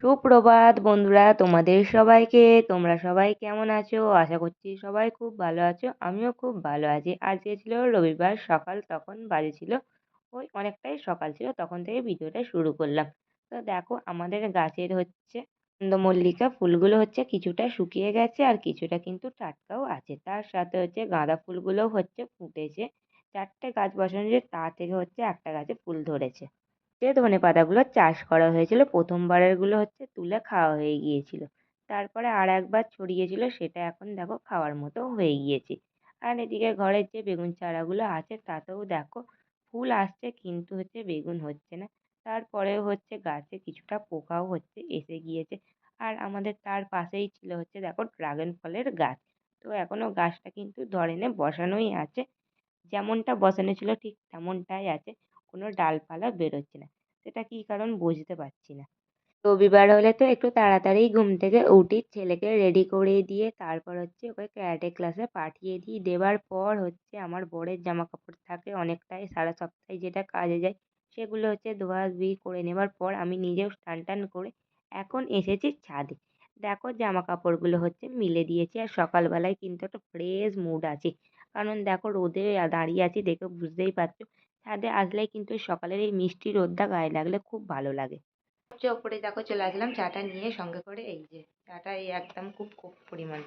সুপ্রভাত বন্ধুরা, তোমাদের সবাইকে। তোমরা সবাই কেমন আছো? আশা করছি সবাই খুব ভালো আছো। আমিও খুব ভালো আছি। আজকে ছিল রবিবার সকাল, তখন বাজে ছিল ওই অনেকটাই সকাল ছিল, তখন থেকে ভিডিওটা শুরু করলাম। তো দেখো আমাদের গাছের হচ্ছে চন্দ্রমল্লিকা ফুলগুলো হচ্ছে কিছুটা শুকিয়ে গেছে আর কিছুটা কিন্তু টাটকাও আছে। তার সাথে হচ্ছে গাঁদা ফুলগুলোও হচ্ছে ফুটেছে। 4টে গাছ বসানো যে তা থেকে হচ্ছে একটা গাছে ফুল ধরেছে। যে ধনেপাতাগুলো চাষ করা হয়েছিল প্রথমবারের গুলো হচ্ছে তুলে খাওয়া হয়ে গিয়েছিল। তারপরে আর একবার ছড়িয়েছিল, সেটা এখন দেখো খাওয়ার মতো হয়ে গিয়েছে। আর এদিকে ঘরের যে বেগুন চারাগুলো আছে তাতেও দেখো ফুল আসছে, কিন্তু হচ্ছে বেগুন হচ্ছে না। তারপরেও হচ্ছে গাছে কিছুটা পোকাও হচ্ছে এসে গিয়েছে। আর আমাদের তার পাশেই ছিল হচ্ছে দেখো ড্রাগন ফলের গাছ। তো এখনো গাছটা কিন্তু ধরেনি, বসানোই আছে। যেমনটা বসানো ছিল ঠিক তেমনটাই আছে, কোনো ডালপালা বেরোচ্ছে না। সেটা কী কারণ বুঝতে পারছি না। রবিবার হলে তো একটু তাড়াতাড়ি ঘুম থেকে উঠি, ছেলেকে রেডি করে দিয়ে তারপর হচ্ছে ওকে ক্যারাটে ক্লাসে পাঠিয়ে দিই। দেওয়ার পর হচ্ছে আমার বরের জামা কাপড় থাকে অনেকটাই, সারা সপ্তাহে যেটা কাজে যায় সেগুলো হচ্ছে ধোয়াধুয়ি করে নেবার পর আমি নিজেও স্নান টান করে এখন এসেছি ছাদে। দেখো জামা কাপড়গুলো হচ্ছে মিলে দিয়েছি, আর সকালবেলায় কিন্তু একটা ফ্রেশ মুড আছে। কারণ দেখো রোদে দাঁড়িয়ে আছি দেখে বুঝতেই পারছো। ছাদে আসলেই কিন্তু সকালের এই মিষ্টি রোদটা গায়ে লাগলে খুব ভালো লাগে। হচ্ছে ওপরে দেখো চলে আসলাম চাটা নিয়ে সঙ্গে করে। এই যে চাটা এই একদম খুব খুব পরিমাণ,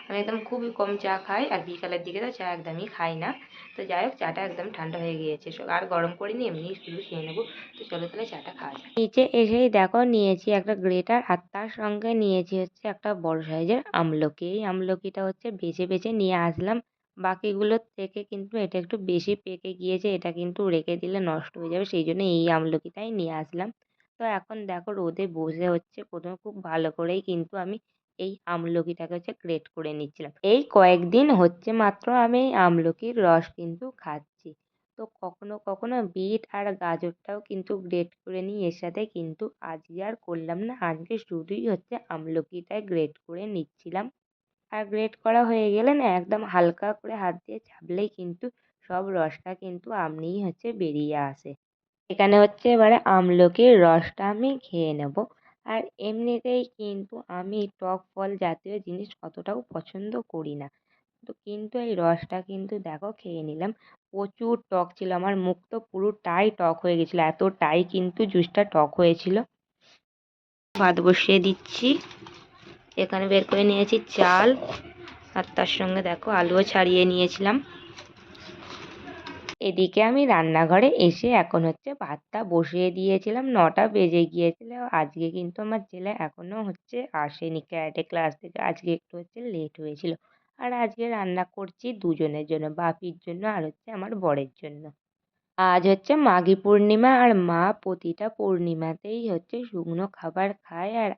আমি একদম খুবই কম চা খাই, আর বিকালের দিকে তো চা একদমই খাই না। তো যাই হোক চাটা একদম ঠান্ডা হয়ে গিয়েছে, আর গরম করিনি, এমনি শুধু খেয়ে নেবো। তো চলো তাহলে চাটা খাওয়া যাক। নিচে এসেই দেখো নিয়েছি একটা গ্রেটার, আর তার সঙ্গে নিয়েছি হচ্ছে একটা বড় সাইজের আমলকি। এই আমলকিটা হচ্ছে বেছে বেছে নিয়ে আসলাম। বাকিগুলোর থেকে কিন্তু এটা একটু বেশি পেকে গিয়েছে, এটা কিন্তু রেখে দিলে নষ্ট হয়ে যাবে, সেই জন্য এই আমলকিটাই নিয়ে আসলাম। তো এখন দেখো রোদে বসে হচ্ছে প্রথমে খুব ভালো করেই কিন্তু আমি এই আমলকিটাকে হচ্ছে গ্রেট করে নিচ্ছিলাম। এই কয়েকদিন হচ্ছে মাত্র আমি এই আমলকির রস কিন্তু খাচ্ছি। তো কখনো কখনো বিট আর গাজরটাও কিন্তু গ্রেট করে নিই এর সাথে, কিন্তু আজকে আর করলাম না। আজকে শুধুই হচ্ছে আমলকিটাই গ্রেট করে নিচ্ছিলাম। আর গ্রেট করা হয়ে গেলে না একদম হালকা করে হাত দিয়ে চাপলেই কিন্তু সব রসটা কিন্তু আমনিই হচ্ছে বেরিয়ে আসে। এখানে হচ্ছে এবারে আমলকির রসটা আমি খেয়ে নেব। আর এমনিতেই কিন্তু আমি টক ফল জাতীয় জিনিস অতটাও পছন্দ করি না। তো কিন্তু এই রসটা কিন্তু দেখো খেয়ে নিলাম। প্রচুর টক ছিল, আমার মুখ তো পুরোটাই টক হয়ে গেছিল, এতটাই কিন্তু জুসটা টক হয়েছিল। ভাত বসিয়ে দিচ্ছি। এখানে বের করে নিয়েছি চাল, আর তার সঙ্গে দেখো আলুও ছাড়িয়ে নিয়েছিলাম। এদিকে আমি রান্নাঘরে এসে এখন হচ্ছে ভাতটা বসিয়ে দিয়েছিলাম। 9টা বেজে গিয়েছিল। আজকে কিন্তু আমার ছেলে এখনো হচ্ছে আসেনি ক্যারাটে ক্লাস থেকে, আজকে একটু হচ্ছে লেট হয়েছিল। আর আজকে রান্না করছি দুজনের জন্য, বাপির জন্য আর হচ্ছে আমার বরের জন্য। আজ হচ্ছে মাঘী পূর্ণিমা, আর মা প্রতিটা পূর্ণিমাতেই হচ্ছে শুকনো খাবার খায়। আর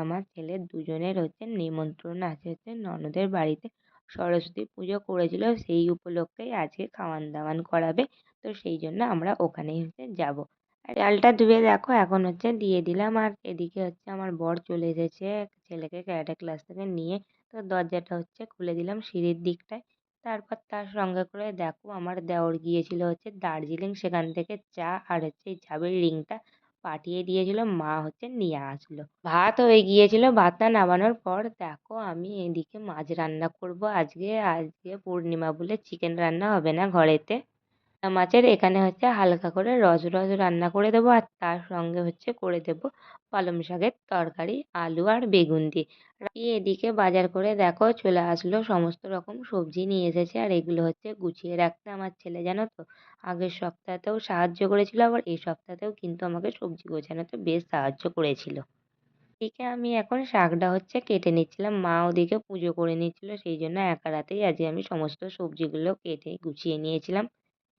আমার ছেলের দুজনের হচ্ছে নিমন্ত্রণ আছে হচ্ছে ননদের বাড়িতে। সরস্বতী পুজো করেছিল, সেই উপলক্ষেই আজকে খাওয়ান দাওয়ান করাবে। তো সেই জন্য আমরা ওখানেই হচ্ছে যাব। আর চালটা ধুয়ে দেখো এখন হচ্ছে দিয়ে দিলাম। আর এদিকে হচ্ছে আমার বর চলে এসেছে ছেলেকে ক্যারাটে ক্লাস থেকে নিয়ে। তো দরজাটা হচ্ছে খুলে দিলাম সিঁড়ির দিকটায়। তারপর তার সঙ্গে করে দেখো আমার দেওর গিয়েছিল হচ্ছে দার্জিলিং, সেখান থেকে চা আর হচ্ছে এই চাবির রিংটা পাঠিয়ে দিয়েছিল, মা হচ্ছে নিয়ে আসলো। ভাত হয়ে গিয়েছিল, ভাতটা নামানোর পর দেখো আমি এদিকে মাছ রান্না করব আজকে। আজকে পূর্ণিমা বলে চিকেন রান্না হবে না ঘরেতে। মাছের এখানে হচ্ছে হালকা করে রস রস রান্না করে দেবো, আর তার সঙ্গে হচ্ছে করে দেবো পালং শাকের তরকারি আলু আর বেগুন দিয়ে। এদিকে বাজার করে দেখো চলে আসলো, সমস্ত রকম সবজি নিয়ে এসেছে। আর এগুলো হচ্ছে গুছিয়ে রাখতে আমার ছেলে, জানো তো, আগের সপ্তাহতেও সাহায্য করেছিল, আবার এই সপ্তাহতেও কিন্তু আমাকে সবজি গোছানোতে বেশ সাহায্য করেছিল। এদিকে আমি এখন শাকটা হচ্ছে কেটে নিচ্ছিলাম, মা ওদিকে পুজো করে নিচ্ছিল, সেই জন্য একা রাতেই আজকে আমি সমস্ত সবজিগুলো কেটে গুছিয়ে নিয়েছিলাম।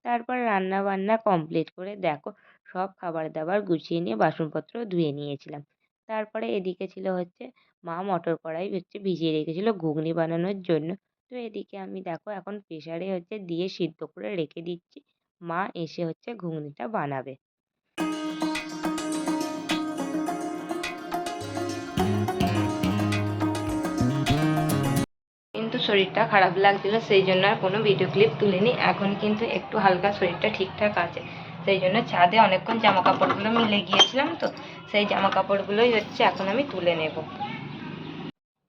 তারপর রান্না বান্না কমপ্লিট করে দেখো সব খাবার দাবার গুছিয়ে নিয়ে বাসনপত্র ধুয়ে নিয়েছিলাম। তারপরে এদিকে ছিল হচ্ছে মা মটর কড়াই হচ্ছে ভিজিয়ে রেখেছিল ঘুগনি বানানোর জন্য। তো এদিকে আমি দেখো এখন প্রেসারে হচ্ছে দিয়ে সিদ্ধ করে রেখে দিচ্ছি, মা এসে হচ্ছে ঘুগনিটা বানাবে। কিন্তু শরীরটা খারাপ লাগছিল, সেই জন্য আর কোনো ভিডিও ক্লিপ তুলিনি। এখন কিন্তু একটু হালকা শরীরটা ঠিকঠাক আছে, সেই জন্য ছাদে অনেকক্ষণ জামা কাপড়গুলো মিলে গিয়েছিলাম, তো সেই জামা কাপড়গুলোই হচ্ছে এখন আমি তুলে নেব।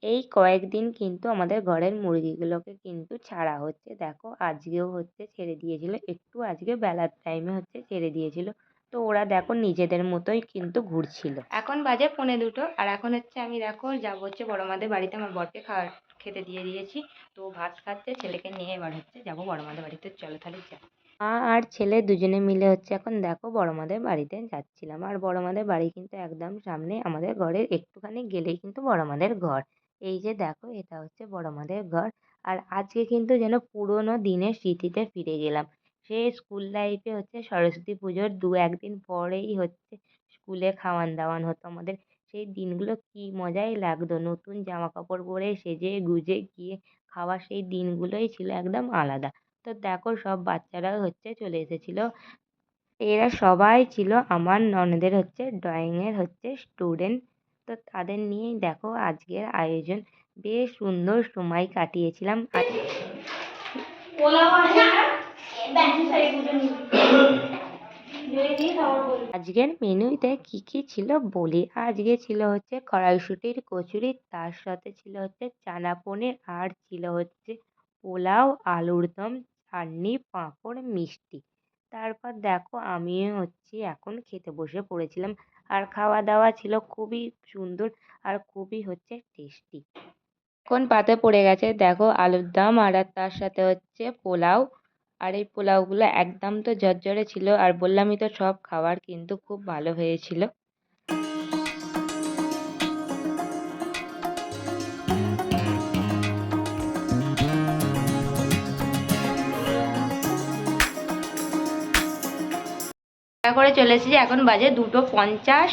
এই কয়েকদিন কিন্তু আমাদের ঘরের মুরগিগুলোকে কিন্তু ছাড়া হচ্ছে। দেখো আজকেও হচ্ছে ছেড়ে দিয়েছিল, একটু আজকে বেলার টাইমে হচ্ছে ছেড়ে দিয়েছিল। তো ওরা দেখো নিজেদের মতোই কিন্তু ঘুরছিল। এখন বাজে 1:45 আর এখন হচ্ছে আমি দেখো যাবো হচ্ছে বড় মাদের বাড়িতে। আমার বরকে খেতে দিয়ে দিয়েছি, তো ভাত খাচ্ছে, ছেলেকে নিয়ে এবার হচ্ছে যাবো বড় মাদের বাড়িতে। চলো তাহলে যাই। মা আর ছেলে দুজনে মিলে হচ্ছে এখন দেখো বড় মাদের বাড়িতে যাচ্ছিলাম। আর বড় মাদের বাড়ি কিন্তু একদম সামনে, আমাদের ঘরের একটুখানি গেলেই কিন্তু বড় মাদের ঘর। এই যে দেখো এটা হচ্ছে বড় মাদের ঘর। আর আজকে কিন্তু যেন পুরোনো দিনের স্মৃতিতে ফিরে গেলাম। সেই স্কুল লাইফে হচ্ছে সরস্বতী পুজোর 2-1 দিন পরেই হচ্ছে স্কুলে খাওয়ান দাওয়ান হতো আমাদের। সেই দিনগুলো কি মজাই লাগতো, নতুন জামা কাপড় পরে সেজে গুজে গিয়ে খাওয়া সেই দিনগুলোই ছিল একদম আলাদা। তো দেখো সব বাচ্চারা হচ্ছে চলে এসেছিল। এরা সবাই ছিল আমার ননদের হচ্ছে ড্রয়িংয়ের হচ্ছে স্টুডেন্ট। তো তাদের নিয়েই দেখো আজকের আয়োজন। বেশ সুন্দর সময় কাটিয়েছিলাম। আজকের মেনুতে কি কি ছিল বলি। আজকে ছিল হচ্ছে কড়াইশুঁটির কচুরি, তার সাথে ছিল হচ্ছে চানা পনির, আর ছিল হচ্ছে পোলাও, আলুর দম, চাটনি, পাঁপড়, মিষ্টি। তারপর দেখো আমিও হচ্ছে এখন খেতে বসে পড়েছিলাম। আর খাওয়া দাওয়া ছিল খুবই সুন্দর আর খুবই হচ্ছে টেস্টি। এখন পাতে পড়ে গেছে দেখো আলুর দম, আর তার সাথে হচ্ছে পোলাও। আর এই পোলাওগুলো একদম তো ঝরঝরে ছিল, আর বললামই তো সব খাবার কিন্তু খুব ভালো হয়েছিল। করে চলে এসেছি, এখন বাজে 2:50।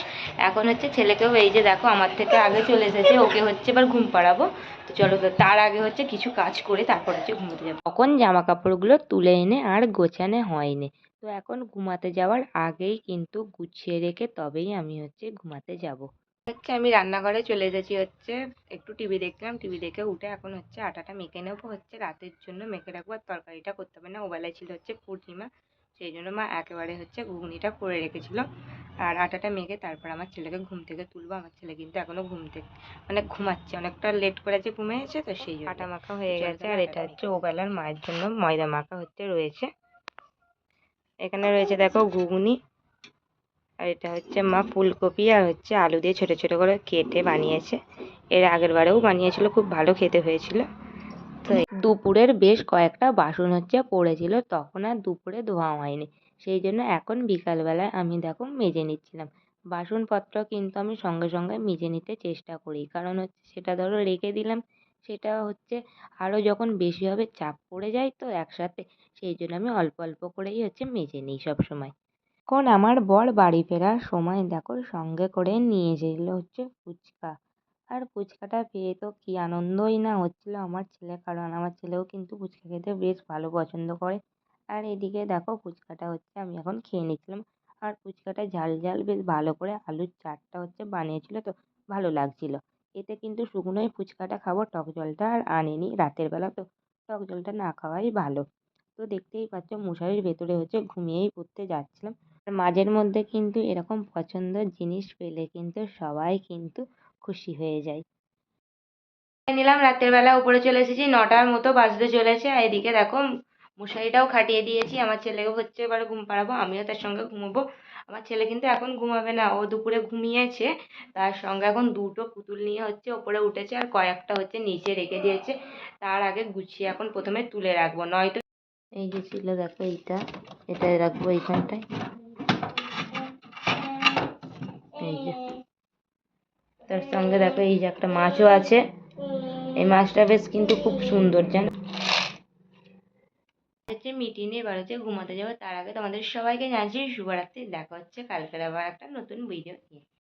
এখন হচ্ছে ছেলেকেও এই যে দেখো আমার থেকে আগে চলে এসেছে, ওকে হচ্ছে এবার ঘুম পাড়াবো। তো চলো, তো তার আগে হচ্ছে কিছু কাজ করে তারপর হচ্ছে ঘুমোতে যাবো। তখন জামা কাপড়গুলো তুলে এনে আর গোছানো হয়নি। তো এখন ঘুমাতে যাওয়ার আগেই কিন্তু গুছিয়ে রেখে তবেই আমি হচ্ছে ঘুমাতে যাব। হচ্ছে আমি রান্নাঘরে চলে এসেছি, হচ্ছে একটু টিভি দেখলাম, টিভি দেখে উঠে এখন হচ্ছে আটাটা মেখে নেবো, হচ্ছে রাতের জন্য মেখে রাখবো। আর তরকারিটা করতে হবে না, ওবেলায় ছিল হচ্ছে পূর্ণিমা, সেই জন্য মা একেবারে হচ্ছে ঘুগনিটা করে রেখেছিল। আর আটাটা মেখে তারপর আমার ছেলেকে ঘুম থেকে তুলবো। আমার ছেলে কিন্তু এখনো মানে ঘুমাচ্ছে, অনেকটা লেট করেছে ঘুমিয়েছে, তো সেই জন্য আটা মাখা হয়ে গেছে। আর এটা হচ্ছে ওবেলার মায়ের জন্য ময়দা মাখা হচ্ছে রয়েছে। এখানে রয়েছে দেখো ঘুগনি, আর এটা হচ্ছে মা ফুলকপি আর হচ্ছে আলু দিয়ে ছোট ছোট করে কেটে বানিয়েছে। এর আগের বারেও বানিয়েছিল, খুব ভালো খেতে হয়েছিল। তো দুপুরের বেশ কয়েকটা বাসন হচ্ছে পড়েছিল, তখন আর দুপুরে ধোয়া হয়নি। সেই জন্য এখন বিকালবেলায় আমি দেখো মেজে নিচ্ছিলাম। বাসনপত্র কিন্তু আমি সঙ্গে সঙ্গে মেজে নিতে চেষ্টা করি, কারণ হচ্ছে সেটা ধরো রেখে দিলাম, সেটা হচ্ছে আরও যখন বেশি হবে চাপ পড়ে যায় তো একসাথে, সেই জন্য আমি অল্প অল্প করেই হচ্ছে মেজে নিই সব সময়। এখন আমার বর বাড়ি ফেরার সময় দেখো সঙ্গে করে নিয়ে এসেছিল হচ্ছে ফুচকা। আর ফুচকাটা পেয়ে তো কি আনন্দই না হচ্ছিল আমার ছেলে, কারণ আমার ছেলেও কিন্তু ফুচকা খেতে বেশ ভালো পছন্দ করে। আর এদিকে দেখো ফুচকাটা হচ্ছে আমি এখন খেয়ে নিচ্ছিলাম। আর ফুচকাটা ঝাল ঝাল বেশ ভালো করে আলুর চাটটা হচ্ছে বানিয়েছিল, তো ভালো লাগছিল। এতে কিন্তু শুকনোই ফুচকাটা খাবো, টক জলটা আর আনিনি রাতের বেলা, তো টক জলটা না খাওয়াই ভালো। তো দেখতেই পাচ্ছ মশারির ভেতরে হচ্ছে ঘুমিয়েই পড়তে যাচ্ছিলাম। আর মাঝের মধ্যে কিন্তু এরকম পছন্দের জিনিস পেলে কিন্তু সবাই কিন্তু খুশি হয়ে যায়। নিলাম রাতের বেলা, উপরে চলে এসেছি, 9টার মতো বাজতে চলেছে। আর এদিকে দেখো মশারিটাও খাটিয়ে দিয়েছি, আমার ছেলেও হচ্ছে এবারে ঘুম পাড়াবো, আমিও তার সঙ্গে ঘুমোবো। আমার ছেলে কিন্তু এখন ঘুমাবে না, ও দুপুরে ঘুমিয়েছে, তার সঙ্গে এখন দুটো পুতুল নিয়ে হচ্ছে ওপরে উঠেছে, আর কয়েকটা হচ্ছে নিচে রেখে দিয়েছে। তার আগে গুছিয়ে এখন প্রথমে তুলে রাখবো, নয়তো এই যে ছিল দেখো এইটা, এটাই রাখবো এইখানটায়। এই যে তার সঙ্গে দেখো এই যে একটা মাছও আছে, এই মাছটা বেশ কিন্তু খুব সুন্দর জানো। হচ্ছে মিটিংয়ে এবার হচ্ছে ঘুমাতে যাবো, তার আগে তোমাদের সবাইকে জানাচ্ছি শুভরাত্রি। দেখা হচ্ছে কালকের আবার একটা নতুন ভিডিও নিয়ে।